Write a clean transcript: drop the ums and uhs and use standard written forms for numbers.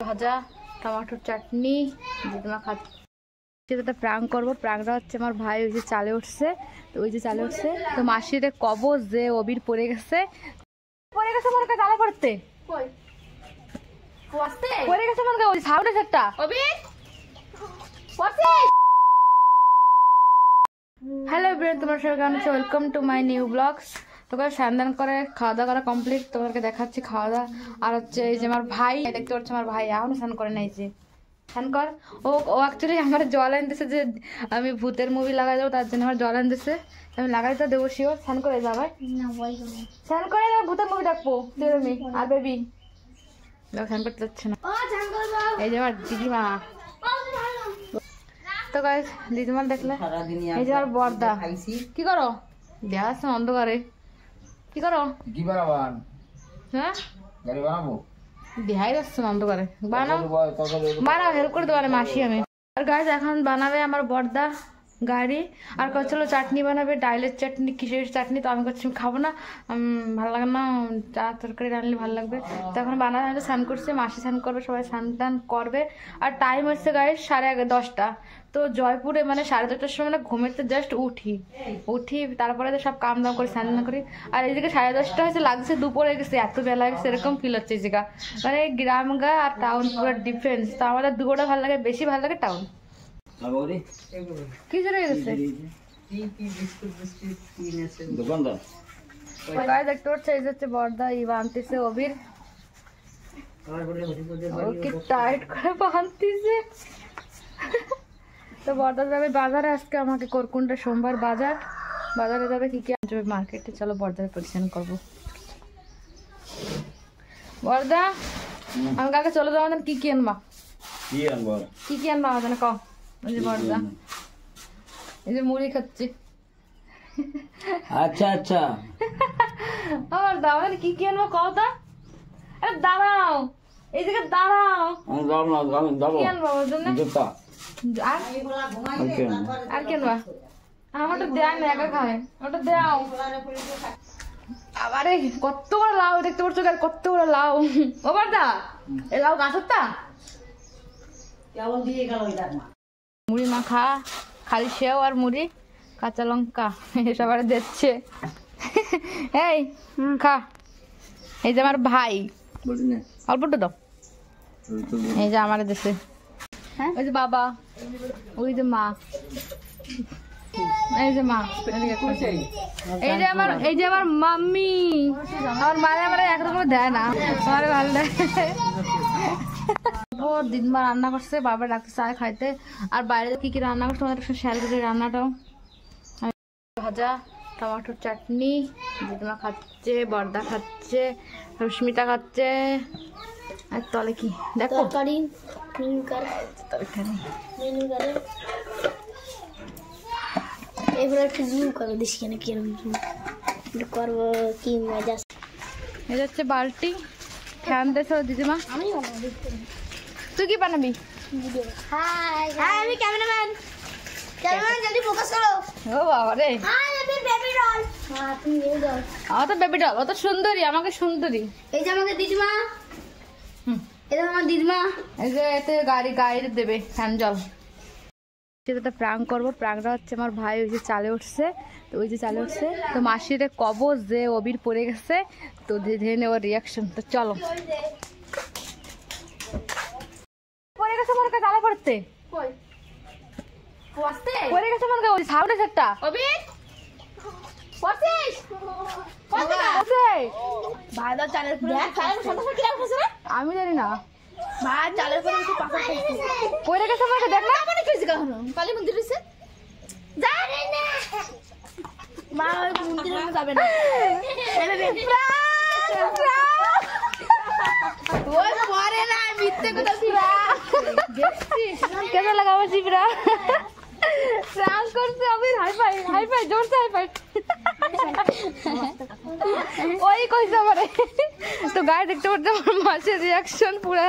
ভাজা, টমেটোর চাটনি, দিদিমা খাচ্ছে। একটা প্রাং করবো। প্রাংটা হচ্ছে আমার ভাই ওই যে চালে উঠছে, তো ওই যে চালে উঠছে তো মাসির কবজ যে অবির পড়ে গেছে মনে করে চালা করতে পড়ে গেছে মনে করে ওই সাউন্ড একটা অবির। হ্যালো এভরিওয়ান, তোমার সবাই কেমন আছো? Welcome to my new blogs. তোকে স্নান করে খাওয়া দাওয়া করা কমপ্লিট, তোমাদেরকে দেখাচ্ছি খাওয়া দাওয়া। আর হচ্ছে এই যে আমার ভাই, দেখতে পাচ্ছ আমার ভাই এখনো স্নান করে নাই, যে স্নান কর। ও অ্যাকচুয়ালি আমার জল আন দিছে, যে আমি ভূতের মুভি লাগাই দেবো তার জন্য আমার জল আন দিছে, আমি লাগাই তো দেবো। শিওর স্নান করে যাবে, স্নান করে যাবে, ভূতের মুভি দেখবো তুমি আর বেবি। স্নান করতে যাচ্ছে না, এই যে আমার দিদিমা। তো গাইস দিদিমা দেখলে এই যে আমার বর্দা কি করো দেওয়া আছে অন্ধকারে, কি করো হ্যাঁ দেখাই যাচ্ছে না অন্ধকারে। বানাও বানাও, হেল্প করে দেবো মাসি আমি। আর গাইস এখন বানাবে আমার বর্দা গাড়ি, আর করছিল চাটনি বানাবে, ডাইলের চাটনি কিসের চাটনি। তো আমি করছি খাবো না, ভালো লাগে না, চা তরকারি রান্নলে ভালো লাগবে। তো এখন বানাবে, আমি স্নান করছে, মাসি স্নান করবে, সবাই স্নান টান করবে। আর টাইম হচ্ছে গাইস 10:30। তো জয়পুরে মানে 10:30টার সময় মানে ঘুমেতে জাস্ট উঠি তারপরে তো সব কাম দাম করে স্নান করি। আর এইদিকে 10:30 হয়েছে, লাগছে দুপুরে গেছে, এত বেলা গেছে, এরকম ফিল হচ্ছে এই জায়গা। মানে গ্রাম গা আর টাউন পুরো ডিফারেন্স। তো আমাদের দুটোটা ভালো লাগে, বেশি ভালো লাগে টাউন। কি জন্য গেছে দেখতে পাচ্ছে, এই হচ্ছে বর্দা ই বানতেছে অবির, কি টাইট করে বানতেছে। তো বর্দা যাবে বাজারে আজকে, আমাকে করকুন্ডা সোমবার বাজারে যাবে, কি কি আনবে মার্কেটে। চলো বর্দার পরিচ্ছন্ন করবো। বর্দা আমি কালকে চলে যাবো, কি কি আনবা, কি কি আনবা আমাদের কম। এই যে বর্দা এই যে মুড়ি খাচ্ছি। আচ্ছা আচ্ছা আমার দাওয়ার কি কি আনবো কওটা। আরে দাঁড়াও, এই জায়গা দাঁড়াও, কি আনবো ওর জন্য? আর কেনবা আমারটা দেয় না, একা খায়, ওটা দেও। আরে কত বড় লাউ দেখতে পাচ্ছ, কত বড় লাউ। ও বর্দা এই লাউ গাছটা মুড়ি মাখা, খালি সেও আর মুড়ি, কাঁচা লঙ্কা এসব আর দিচ্ছে। এই খা, এই যে আমার ভাই অল্পটা দাও, এই যে আমার দেশে, ওই যে বাবা, ওই যে মা, এই যে মা, এই যে আমার মাম্মি। আমার মারে আমার একদম দেয় না, আমার ভালো দেয়। ও দিদিমা রান্না করছে, বাবা ডাকতে চা খাইতে। আর বাইরে কি কি রান্না করছে তোমাদের শেয়ার করি রান্নাটাও। ভাজা, টমেটোর চাটনি, দিদিমা খাচ্ছে, বর্দা খাচ্ছে, রশ্মিতা খাচ্ছে। আর তলে কি দেখো এবার একটু জুম করো, দেখি কেন কিরকম করবো, কি মজা। এটা হচ্ছে বালতি, ফ্যান দেছো দিদিমা। তুই কি বানাবি? হাই হাই, আমি ক্যামেরাম্যান, জলদি ফোকাস করো। ও বাবা রে, হাই আমি বেবি ডল। হ্যাঁ তুমি বেবি ডল, আমার তো বেবি ডল, ও তো সুন্দরী, আমাকে সুন্দরী। এই যে আমাকে দিদিমা, এটা আমার দিদিমা। এই যে এতে গাড়ি দেবে ফ্যান জল। সেটা প্রাং করবো। প্রাংটা হচ্ছে আমার ভাই ওই যে চালে উঠছে, তো ওই যে চালে উঠছে তো মাসির কবজ যে অবির পড়ে গেছে, তো ধীরে নেওয়ার রিয়াকশন। তো চলো, পড়ে গেছে মনে করে চালা করতে, পড়ে গেছে মনে করে ওই সাউন্ড একটা অবির আমি জানি না, ভাই চালের পরে একটু পাথর খাইছি, পড়ে গেছে মনে করে। দেখ না মানে কইছি কখনো কালী মন্দির হইছে, জানি না মা ওই মন্দিরে যাবে না। ওই পরে না মিথ্যে কথা ছিলা, দেখছিস কেন লাগাবো জিবরা প্রাঙ্ক করছে অবির। হাই ফাই জোরছে হাই ফাই ওই কইছে আমারে। তো গায়ে দেখতে পারতে আমার মাছের রিয়াকশন পুরা